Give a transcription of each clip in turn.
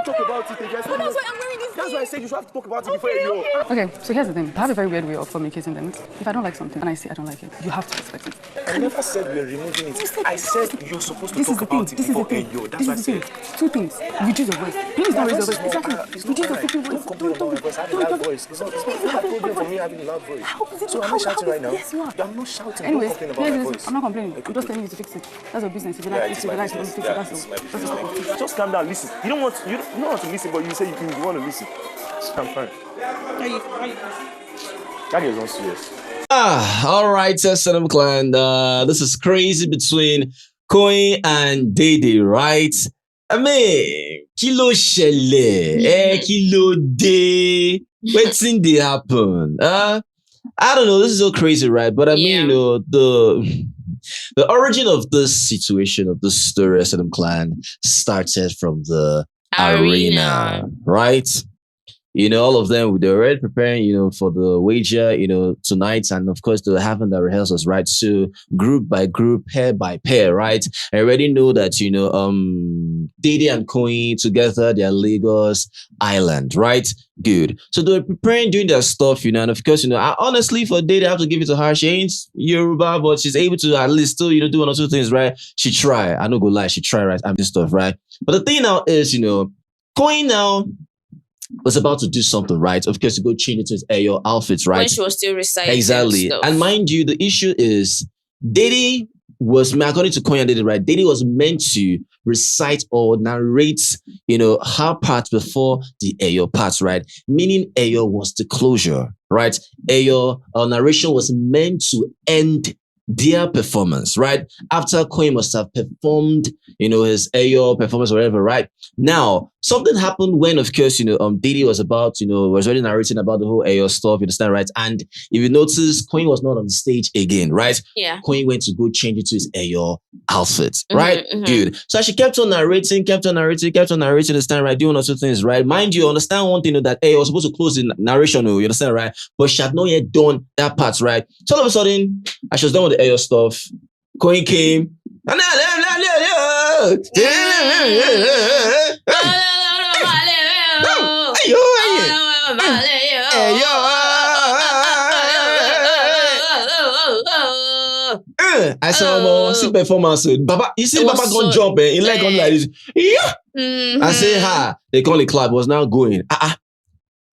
can't talk about it again. But that's why I'm wearing this. That's why I said you should have to talk about it before you. Okay, so here's the thing. I have a very weird way of communicating them. If I don't like something and I say I don't like it, you have to respect it. I never said we're removing it. I said you're supposed to talk about it before Ayo. That's what I said. Two things. Reduce your voice. Please don't raise your voice. Exactly. Reduce your freaking voice. Don't complain about my voice. I have a loud voice. It's not a problem for me having a loud voice. So I'm not shouting right now. Yes, you are. I'm not shouting. Anyways, Don't complain about my voice. I'm not complaining. I'm just telling you to fix it. That's your business. If you like, if you like, don't fix it. That's all. Just calm down. Listen. You don't want to listen, but you say you want to listen. I'm fine. That is not serious. All right, S10 clan. This is crazy between Koyin and Dede, right? I mean, kilo shele, kilo de. Wetin dey happen? I don't know. This is so crazy, right? But I mean, you know, the origin of this situation, of this story, S10 clan, started from the arena, right? You know, all of them, they're already preparing, you know, for the wager, you know, tonight. And of course, they're having the rehearsals, right? So group by group, pair by pair, right? I already know that, you know, Dede and Koyin together, they're Lagos Island, right? Good. So they're preparing, doing their stuff, you know, and of course, you know, honestly, for Dede, I have to give it to her. She ain't Yoruba, but she's able to at least still, you know, do one or two things, right? She try. I don't go lie. She try, right? I'm this stuff, right? But the thing now is, you know, Koyin now was about to do something, right? Of course, to go change into his Ayo outfits, right? When she was still reciting. Exactly. Stuff. And mind you, the issue is Dede was, according to Koyin and Dede, right? Dede was meant to recite or narrate, you know, her part before the Ayo part, right? Meaning Ayo was the closure, right? Ayo narration was meant to end their performance, right? After Koyin must have performed, you know, his Ayo performance or whatever, right? Now, something happened when, of course, you know, Dede was about, you know, was already narrating about the whole Ayo stuff, you understand, right? And if you notice, Koyin was not on the stage again, right? Yeah. Koyin went to go change into his Ayo outfit, right? Good. So she kept on narrating, understand, right? Doing also things, right? Mind you, understand one thing, that Ayo was supposed to close the narration, you understand, right? But she had not yet done that part, right? So all of a sudden, as she was done with the Ayo stuff, Koyin came. I said, see performance. Baba, you see Baba gonna jump and he like on like this. Yeah. I say, they call it clap. Was now going. I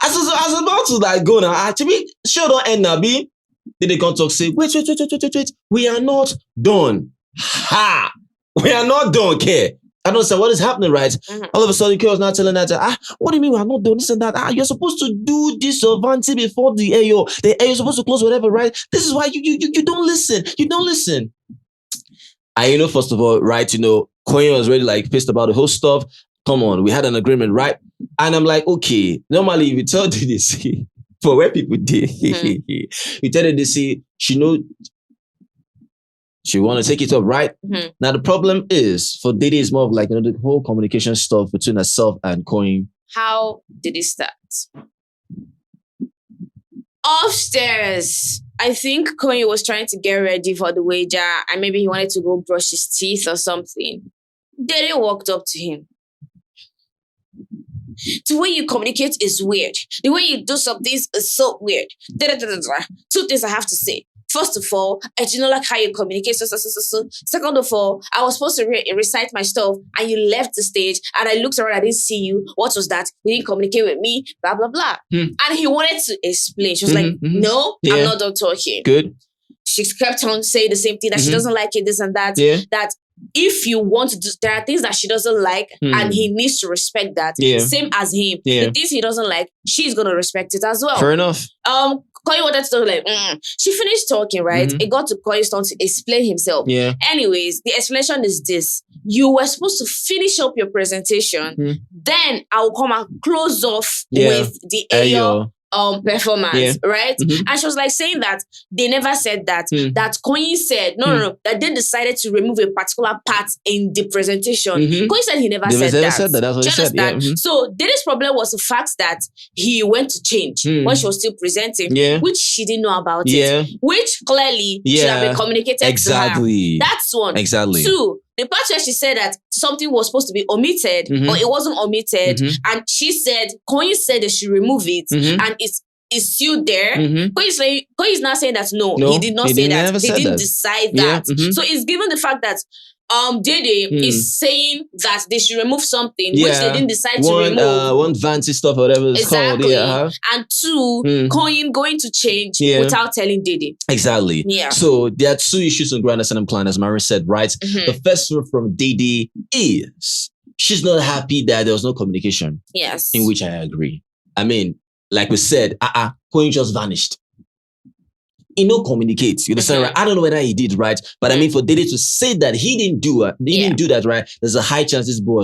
was about to like go now. Actually, sure don't end now. Be. Then they come talk say, wait. We are not done. Ha! We are not done, okay? I don't say what is happening, right? All of a sudden, K was now telling that, what do you mean we are not done this and that? You're supposed to do this Avanti before the Ayo. The Ayo is supposed to close whatever, right? This is why you don't listen. You don't listen. And you know, first of all, right, you know, Koyin was really like pissed about the whole stuff. Come on, we had an agreement, right? And I'm like, okay, normally if you tell this, for where people did, you tell her they say, she want to take it up, right? Now, the problem is, for Dede, is more of like, you know, the whole communication stuff between herself and Koyin. How did it start? Upstairs, I think Koyin was trying to get ready for the wager and maybe he wanted to go brush his teeth or something. Dede walked up to him. The way you communicate is weird. The way you do some things is so weird. Two things I have to say. First of all, I do not like how you communicate. So. Second of all, I was supposed to recite my stuff and you left the stage and I looked around, I didn't see you. What was that? You didn't communicate with me, blah, blah, blah. And he wanted to explain. She was like, no, I'm not done talking. Good. She kept on saying the same thing, that she doesn't like it, this and that. That if you want to do, there are things that she doesn't like and he needs to respect that. Same as him. The things he doesn't like, she's going to respect it as well. Fair enough. Koyin wanted to like, she finished talking, right? It got to Koyin's turn to explain himself. Anyways, the explanation is this. You were supposed to finish up your presentation. Then I'll come and close off with the Ayo performance, right? And she was like saying that they never said that. That Koyin said, no, that they decided to remove a particular part in the presentation. Koyin said he never said that. That's what he said. So Dede's problem was the fact that he went to change when she was still presenting, which she didn't know about it, which clearly should have been communicated to her. That's one. Exactly. Two, The part where she said that something was supposed to be omitted, or it wasn't omitted, and she said, Koyin said they should remove it, and it's still there. Koyin is now saying that no, he did not say that. They didn't decide that. So it's given the fact that Dede is saying that they should remove something which they didn't decide to remove. One fancy stuff or whatever it's called. Yeah. And two, Koyin going to change without telling Dede. Exactly. Yeah. So there are two issues on Grand Ascendant Plan, as Mary said, right? The first one from Dede is she's not happy that there was no communication. Yes. In which I agree. I mean, like we said, Koyin just vanished. He no communicates. You understand, right? I don't know whether he did, right? But I mean, for Dede to say that he didn't do it, didn't do that, right? There's a high chance this boy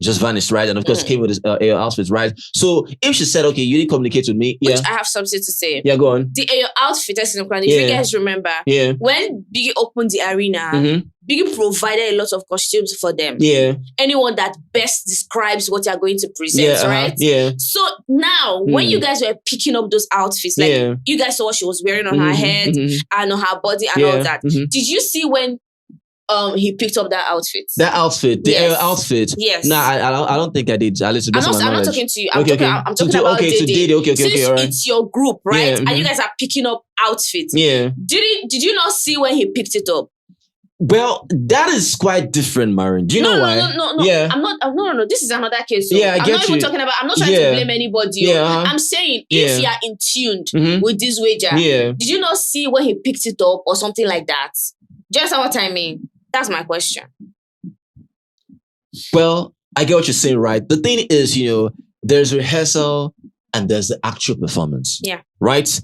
just vanished, right? And of course, came with his AO outfit, right? So if she said, okay, you didn't communicate with me, which I have something to say. Yeah, go on. The AO outfit, if you guys remember, when Biggie opened the arena, Biggie provided a lot of costumes for them. Yeah. Anyone that best describes what you're going to present, right? Yeah. So now, when you guys were picking up those outfits, like you guys saw what she was wearing on her head and on her body and all that. Did you see when he picked up that outfit? That outfit, the outfit. Yes. Nah, I don't think I did. I'm not talking to you. I'm talking about Dede. Okay, Since all right. it's your group, right? And you guys are picking up outfits. Yeah. Did you not see when he picked it up? Well, that is quite different, Marin. Do you know why? No. Yeah. No. This is another case. So yeah, I I'm get not even talking about. I'm not trying to blame anybody. Yeah. I'm saying if you are in tune with this wager, did you not see when he picked it up or something like that? Just what I mean. That's my question. Well, I get what you're saying, right? The thing is, there's rehearsal and there's the actual performance. Yeah. Right?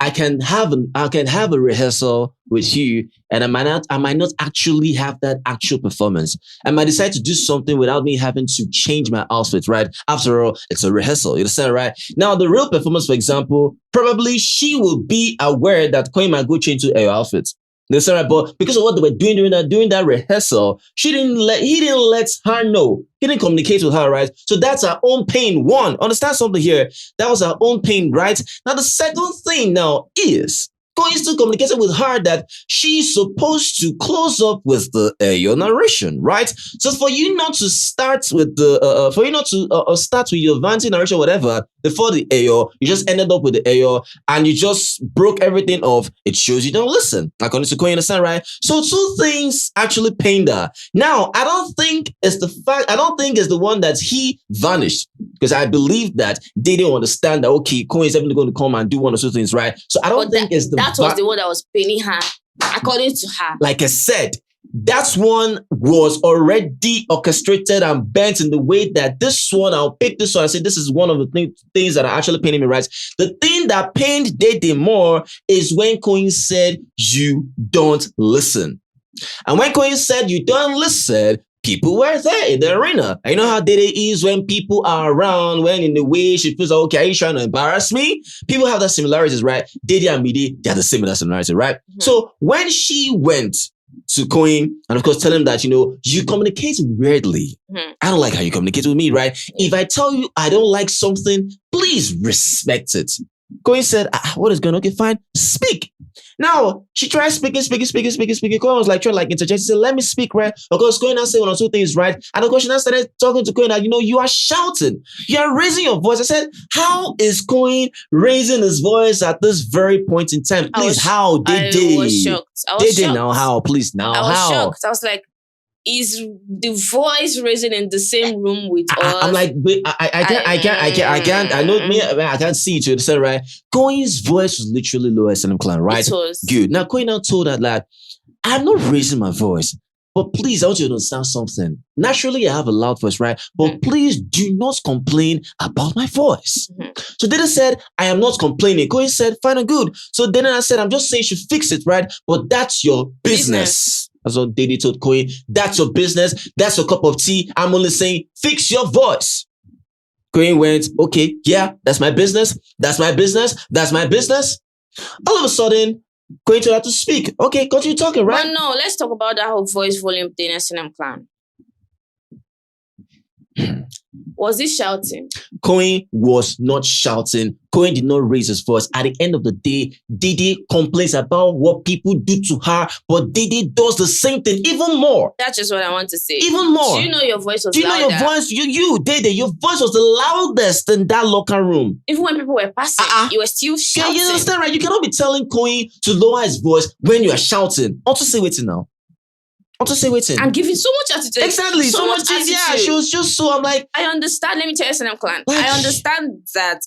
I can have a rehearsal with you, and I might not actually have that actual performance. I might decide to do something without me having to change my outfit, right? After all, it's a rehearsal. You understand, right? Now, the real performance, for example, probably she will be aware that Koyin might go change to her outfit. Right? But because of what they were doing during that rehearsal, he didn't let her know. He didn't communicate with her, right? So that's her own pain. One, understand something here. That was her own pain, right? Now the second thing now is Koyin still communicated with her that she's supposed to close up with your narration, right? So for you not to start with start with your vanity narration, whatever, before the AO, you just ended up with the AO and you just broke everything off. It shows you don't listen. According to Koyin, understand, right? So two things actually pained her. Now, I don't think it's the one that he vanished, because I believe that they didn't understand that, okay, Koyin is definitely going to come and do one or two things, right? So I don't think it's that was the one that was paining her, according to her. Like I said, that one was already orchestrated and bent in the way that this one, I'll pick this one and say this is one of the things that are actually paining me, right? The thing that pained Dede more is when Koyin said, you don't listen. And when Koyin said, you don't listen, people were there in the arena. And you know how Dede is when people are around, when in the way she feels like, okay, are you trying to embarrass me? People have that similarities, right? Dede and Midi, they have the similar similarity, right? So when she went to Koyin and of course tell him that, you communicate weirdly. I don't like how you communicate with me, right? If I tell you I don't like something, please respect it. Koyin said, what is going on? Okay, fine. Speak. Now, she tried speaking. Koyin was like, trying to interject. She said, let me speak, right? Of course, Koyin now said one or two things, right? And of course, she now started talking to Koyin that, you are shouting. You are raising your voice. I said, how is Koyin raising his voice at this very point in time? Please, how? Dede? I was shocked. Now, how? Please, now, how? I was shocked. I was like, is the voice raising in the same room with us? I'm like, I can't. I know me. I can't see it. You understand, right? Koyin's voice was literally lower than Clan, right? It was. Good. Now Koyin now told her like, I'm not raising my voice, but please, I want you to understand something. Naturally, I have a loud voice, right? But please do not complain about my voice. So Dede said, I am not complaining. Koyin said, fine and good. So then I said, I'm just saying you should fix it, right? But that's your business. That's what Dede told Koyin. That's your business. That's your cup of tea. I'm only saying, fix your voice. Koyin went, okay, yeah, that's my business. That's my business. That's my business. All of a sudden, Koyin told her to speak. Okay, continue talking, right? Well, no, let's talk about that whole voice volume thing, S&M Clan. Was he shouting? Koyin was not shouting. Koyin did not raise his voice. At the end of the day, Dede complains about what people do to her, but Dede does the same thing, even more. That's just what I want to say. Even more. Do you know your voice was louder? Do you know your voice? Dede, your voice was the loudest in that locker room. Even when people were passing, you were still shouting. Yeah, you understand, right? You cannot be telling Koyin to lower his voice when you are shouting. Also say waiting now. And giving so much attitude. Exactly. So much attitude. Yeah, she was just so, I'm like. I understand. Let me tell you something, Clan. I understand that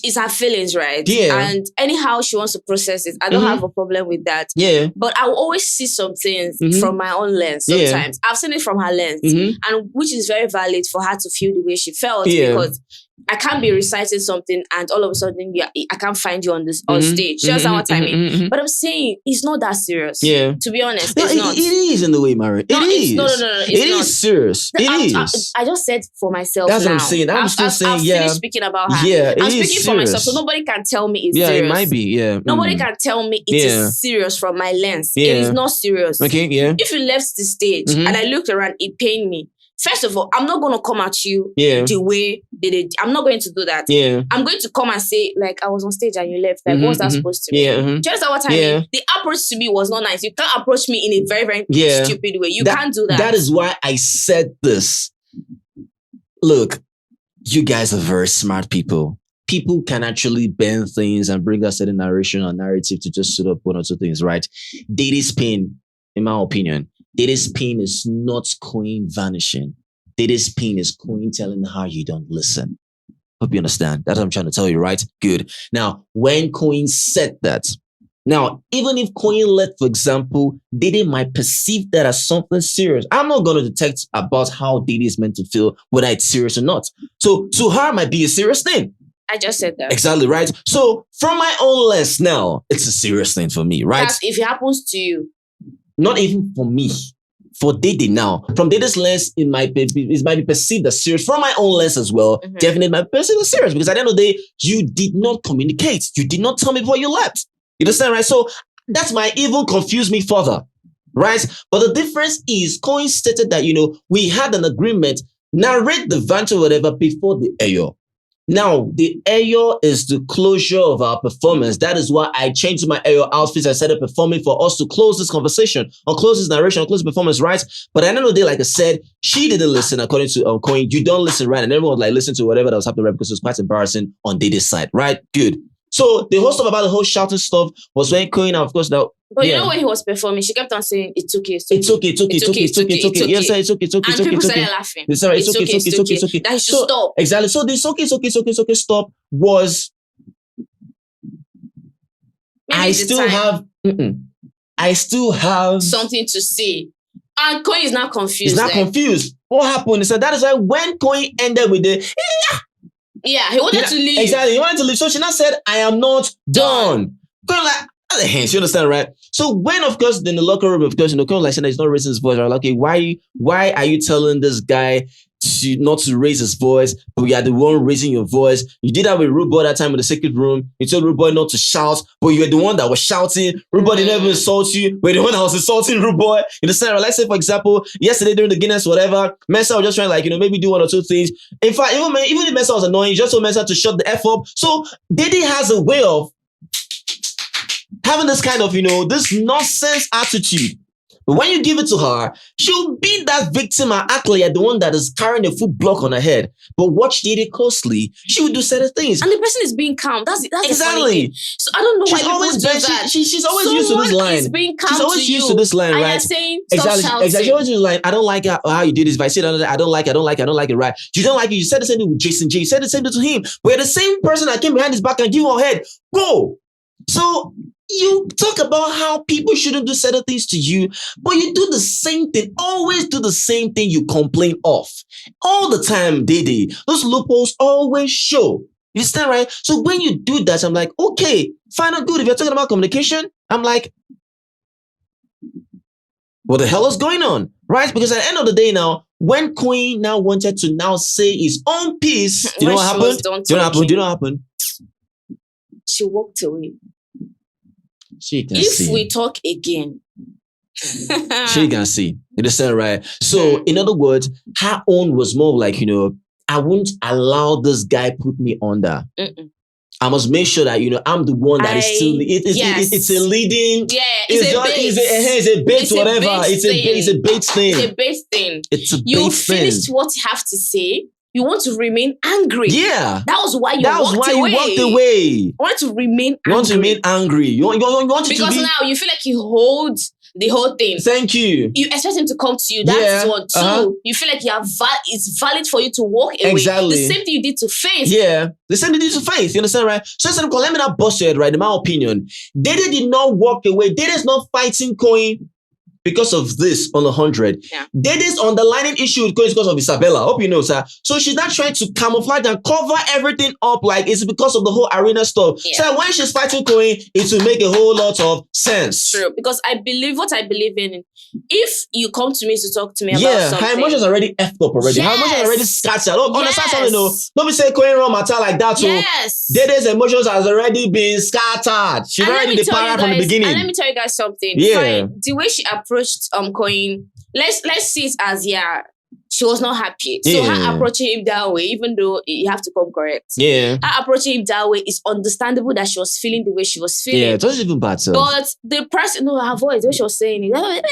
it's her feelings, right? Yeah. And anyhow she wants to process it. I don't have a problem with that. Yeah. But I will always see some things from my own lens sometimes. I've seen it from her lens. And which is very valid for her to feel the way she felt. Because I can't be reciting something and all of a sudden I can't find you on stage. You understand what I mean? But I'm saying it's not that serious. Yeah. To be honest, it's not. It is in the way, Mary. It is. No. It is serious. It is. I just said for myself. That's now. what I'm saying. I'm still saying, I've finished speaking about her. Yeah, I'm speaking for myself, so nobody can tell me it's serious. Yeah, it might be. Yeah. Nobody can tell me it is serious from my lens. It is not serious. Okay. Yeah. If you left the stage and I looked around, it pained me. First of all, I'm not going to come at you the way they did. I'm not going to do that. Yeah. I'm going to come and say, like, I was on stage and you left. Like, what's that supposed to mean? Do you understand what I mean? The approach to me was not nice. You can't approach me in a very, very stupid way. You can't do that. That is why I said this. Look, you guys are very smart people. People can actually bend things and bring a certain narration or narrative to just suit up one or two things, right? Dede's pain, in my opinion, Dede's pain is not Koyin vanishing. Dede's pain is Koyin telling her you don't listen. Hope you understand. That's what I'm trying to tell you, right? Good. Now, when Koyin said that, now, even if Koyin left, for example, Dede might perceive that as something serious. I'm not going to detect about how Dede is meant to feel, whether it's serious or not. So, to her, it might be a serious thing. I just said that. Exactly, right? So, from my own lens now, it's a serious thing for me, right? That's if it happens to you. Not even for me. For Dede now. From Dede's lens, it might be perceived as serious. From my own lens as well, definitely might be perceived as serious. Because at the end of the day, you did not communicate. You did not tell me before you left. You understand, right? So that might even confuse me further. Right? But the difference is, Koyin stated that, we had an agreement, narrate the vent or whatever before the air. Now, the AO is the closure of our performance. That is why I changed my AO outfits. I started performing for us to close this conversation, or close this narration, or close the performance, right? But at the end of the day, like I said, she didn't listen according to Koyin. You don't listen, right? And everyone was like, listen to whatever that was happening, right? Because it was quite embarrassing on Dede's side, right? Good. So the whole stuff about the whole shouting stuff was when Koyin, of course, now. But you know when he was performing, she kept on saying, it's okay. It's okay. Yes, it's okay. And people started laughing. It's okay. That he should stop. Exactly. So the it's okay, stop was... I still have something to say. And Koyin is not confused. He's not confused. What happened? So that is why when Koyin ended with the... Yeah, he wanted to leave. Exactly, he wanted to leave. So she now said, I am not done. Koyin like... You understand, right? So when, of course, in the locker room, of course, Koyin like said he's not raising his voice. I'm like, okay, why are you telling this guy not to raise his voice, but you are the one raising your voice? You did that with Rude Boy that time in the secret room. You told Rude Boy not to shout, but you were the one that was shouting. Rude Boy didn't even insult you, but the one that was insulting Rude Boy. You understand, right? Let's say, for example, yesterday during the Guinness, whatever, Mensa was just trying, like, maybe do one or two things. In fact, even if Mensa was annoying, you just told Mensa to shut the F up. So Dede has a way of having this kind of, this nonsense attitude. But when you give it to her, she'll be that victim and act like the one that is carrying a full block on her head. But watch Dede closely, she will do certain things. And the person is being calm. That's exactly. So I don't know why people do that. She's always used to this line. She's always used to this line, right? And saying, exactly. She always used like, I don't like how you do this. If I say that, I don't like it, right? You don't like it. You said the same thing with Jason J. You said the same thing to him. But you're the same person that came behind his back and give him a head. Bro. So you talk about how people shouldn't do certain things to you, but you do the same thing. Always do the same thing you complain of. All the time, Dede. Those loopholes always show. You understand, right? So when you do that, I'm like, okay, fine and good. If you're talking about communication, I'm like, what the hell is going on? Right? Because at the end of the day now, when Koyin now wanted to now say his own piece, do you know what happened? Do you know what happened? She walked away. If we talk again, She can see. You understand, right? So, in other words, her own was more like, I won't allow this guy put me under. I must make sure that, I'm the one that is still, it's a leading. Yeah, it's a bait, whatever. It's a bait thing. It's a bait thing. It's a bait You thing. finished what you have to say. You want to remain angry. Yeah. That was why you walked away. You want to remain angry. You want to remain angry. You want it because to be... now you feel like you hold the whole thing. Thank you. You expect him to come to you. That's one. Two, you feel like it's valid for you to walk away. Exactly. The same thing you did to Faith. Yeah. The same thing you did to Faith. You understand, right? So instead of let me not bust your head, right? In my opinion, Dede did not walk away. Dede is not fighting Koyin because of this on 100. Yeah. Dede's underlining issue with Koyin is because of Isabella. Hope you know, sir. So she's not trying to camouflage and cover everything up like it's because of the whole arena stuff. Yeah. So when she's fighting Koyin, it will make a whole lot of sense. True. Because I believe what I believe in. If you come to me to talk to me about something. Her emotions already effed up already. Her emotions already scattered. Understand something, no? Don't be saying Koyin wrong matter like that. Yes. Dede's emotions has already been scattered. She's already the para from the beginning. And let me tell you guys something. Yeah. Fine. The way she approached Koyin, let's see it as she was not happy. So her approaching him that way, even though you have to come correct. Yeah. Her approaching him that way is understandable that she was feeling the way she was feeling. Yeah, it wasn't even bad. So. But the person, her voice, what she was saying, it wasn't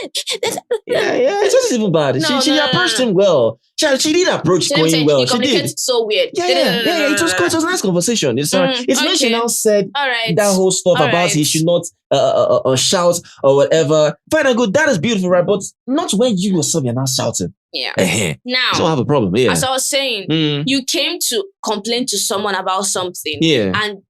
even bad. She approached him well. She did approach Koyin well. She did. So weird. Yeah. It was a nice conversation. It's when she now said that whole stuff about he should not shout or whatever. Fine and good. That is beautiful, right? But not when you yourself you're not shouting. Yeah. Now, so I have a problem. Yeah. As I was saying, you came to complain to someone about something. Yeah. And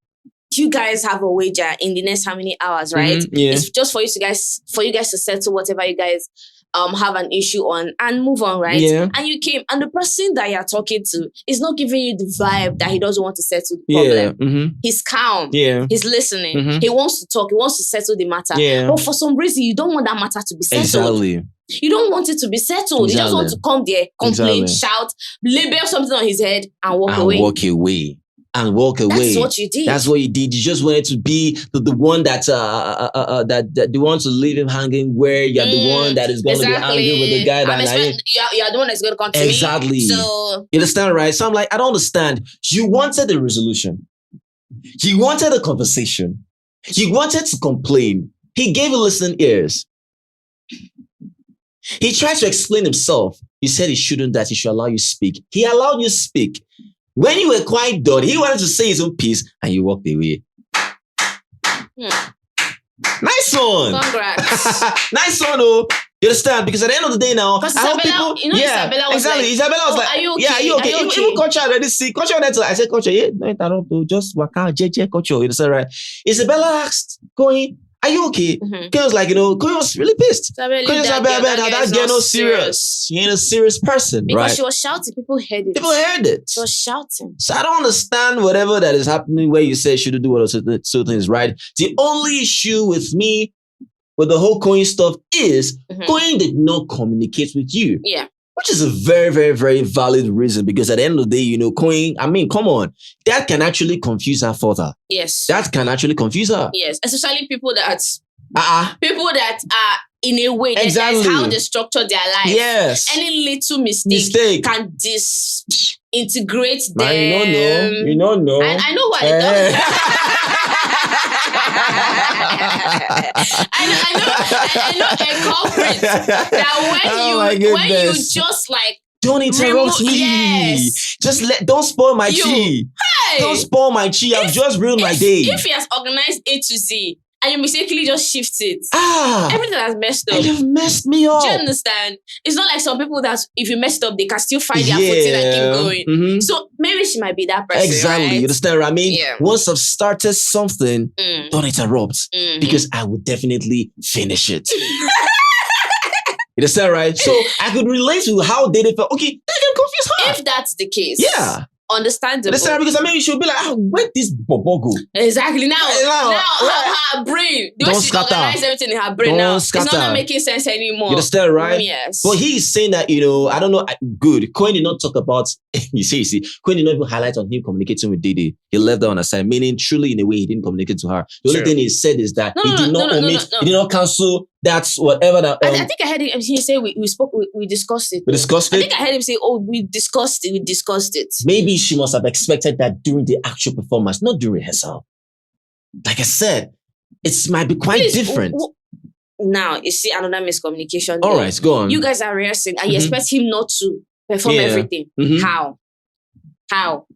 you guys have a wager in the next how many hours, right? Yeah. It's just for you guys to settle whatever you guys have an issue on and move on, right? Yeah. And you came, and the person that you're talking to is not giving you the vibe that he doesn't want to settle the problem. Yeah. He's calm. Yeah. He's listening. He wants to talk. He wants to settle the matter. Yeah. But for some reason, you don't want that matter to be settled. Exactly. You don't want it to be settled. You just want to come there, complain, shout, label something on his head, and walk away. And walk away. That's what you did. That's what you did. You just wanted to be the one that the one to leave him hanging where you're the one that is going to be angry with the guy that you're the one that's going to come to me. Exactly. So you understand, right? So I'm like, I don't understand. You wanted a resolution. You wanted a conversation. You wanted to complain. He gave you listening ears. He tried to explain himself. You said he shouldn't, that he should allow you to speak. He allowed you to speak. When you were quite done, he wanted to say his own piece and you walked away. Nice one. Congrats. Nice one, oh. You understand? Because at the end of the day now, I hope people... Isabella was exactly. Isabella was like, are you okay? Yeah, are you okay? Even Culture already see. Culture already I said, Culture, no interrupt, just walk out, JJ, Culture. You understand, right? Isabella asked, Koyin, are you okay? Koyin was like, Koyin was really pissed. Koyin was like, that girl no serious. She ain't a serious person, because right? Because she was shouting. People heard it. People heard it. She was shouting. So I don't understand whatever that is happening where you say she should do what certain things, right? The only issue with me, with the whole Koyin stuff is Koyin did not communicate with you. Yeah. Which is a very, very, very valid reason because at the end of the day, Koyin, I mean, come on. That can actually confuse her further. Yes. That can actually confuse her. Yes. Especially people that are in a way that's how they structure their life. Yes. Any little mistake can disintegrate them. You don't know. And I know what it does. I know a culprit that when you just like don't interrupt me. Yes. Just don't spoil my chi. Hey, don't spoil my chi. I've just ruined my day. If he has organized A to Z and you mistakenly just shift it, everything has messed up. You've messed me up. Do you understand? It's not like some people that if you messed up, they can still find their footing and keep going. So maybe she might be that person. Exactly. Right? You understand what I mean? Yeah. Once I've started something, don't interrupt. Because I will definitely finish it. You understand, right? So I could relate to how Dede felt. Okay, that can confuse her. If that's the case. Yeah. Understandable. Understand? Because I mean, you should be like, where this bobo go? Exactly. Now her brain. The way she organized everything in her brain now. It's not making sense anymore. You understand, right? Yes. But he's saying that, I don't know, good. Koyin did not talk about, you see, Koyin did not even highlight on him communicating with Dede. He left that on aside, meaning truly in a way he didn't communicate to her. The only thing he said is that he did not omit, he did not cancel that's whatever that. I think I heard him say we spoke, we discussed it. We discussed it? I think I heard him say, oh, we discussed it. Maybe she must have expected that during the actual performance, not during rehearsal. Like I said, it might be quite different. Now, you see another miscommunication. All right, go on. You guys are rehearsing and you expect him not to perform everything. How? How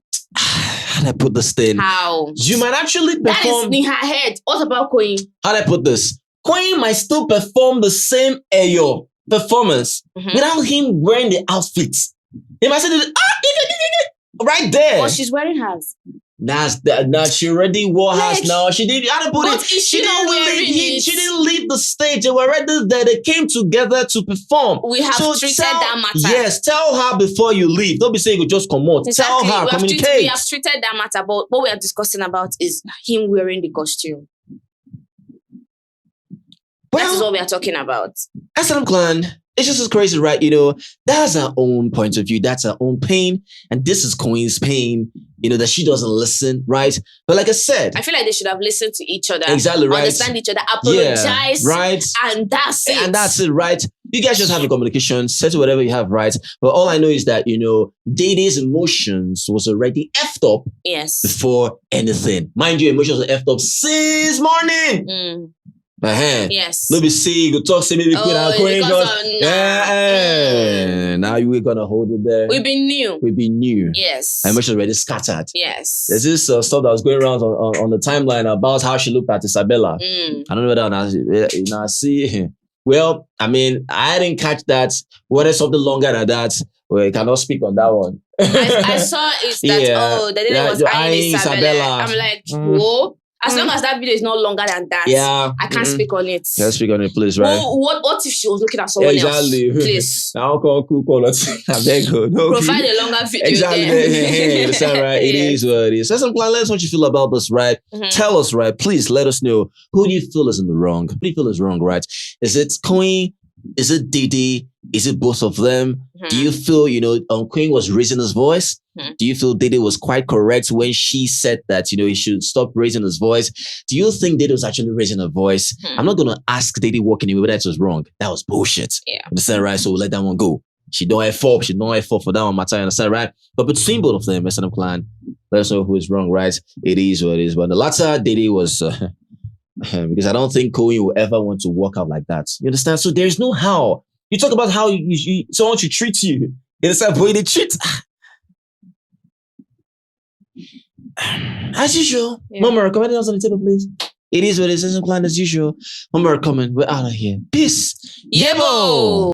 do I put this thing? How? You might actually perform. That is in her head. What about Koyin? How do I put this? Koyin might still perform the same Ayo performance without him wearing the outfits. He might say, right there. But she's wearing hers. Now she already wore hers. Now she didn't. How to put it? She didn't leave the stage. They were already there. They came together to perform. We have treated that matter. Yes, tell her before you leave. Don't be saying you just come out. Exactly. Tell her, communicate. We have treated that matter. But what we are discussing about is him wearing the costume. Well, that is what we are talking about. S10 Clan, it's just as crazy, right? You know, that's our own point of view. That's our own pain. And this is Koyin's pain, you know, that she doesn't listen, right? But like I said, I feel like they should have listened to each other. Exactly, right. Understand each other, apologize. Yeah, right. And that's it. And that's it, right? You guys just have a communication, settle whatever you have, right? But all I know is that, you know, Dede's emotions was already effed up before anything. Mind you, emotions were effed up since morning. Yes. Nobody see you talk, say maybe Queen and Koyin just now we're gonna hold it there. We've been new. Yes. Emotions already scattered. Yes. There's this stuff that was going around on the timeline about how she looked at Isabella. I don't know whether now see. Well, I mean, I didn't catch that. What is something longer than that? Well, I cannot speak on that one. I saw it that Dede was eyeing Isabella. I'm like, whoa. As long as that video is not longer than that, I can't speak on it. Can't speak on it, please, right? What if she was looking at someone else? Please. Now call I beg you. Provide a longer video. Exactly. Hey, that's all right. It is what it is. S10 Clan, let us know what you feel about this, right? Tell us, right? Please let us know. Who do you feel is in the wrong? Who do you feel is wrong, right? Is it Koyin? Is it Dede? Is it both of them? Do you feel, you know, Koyin was raising his voice? Do you feel Dede was quite correct when she said that, you know, he should stop raising his voice? Do you think Dede was actually raising her voice? I'm not going to ask Dede walking away whether it was wrong. That was bullshit. Understand, right? So we'll let that one go. She don't have fault. She don't have fault for that one matter. Understand, right? But between both of them, S10 Clan, let us know who is wrong, right? It is what it is. But the latter, Dede was... because I don't think Koyin will ever want to walk out like that. You understand? So there's no how. You talk about how someone should treat you. You understand? But they treat... As usual. Mama, recommend us on the table, please. It is what it is. S10 Clan as usual. Mama, comment. We're out of here. Peace. Yebo!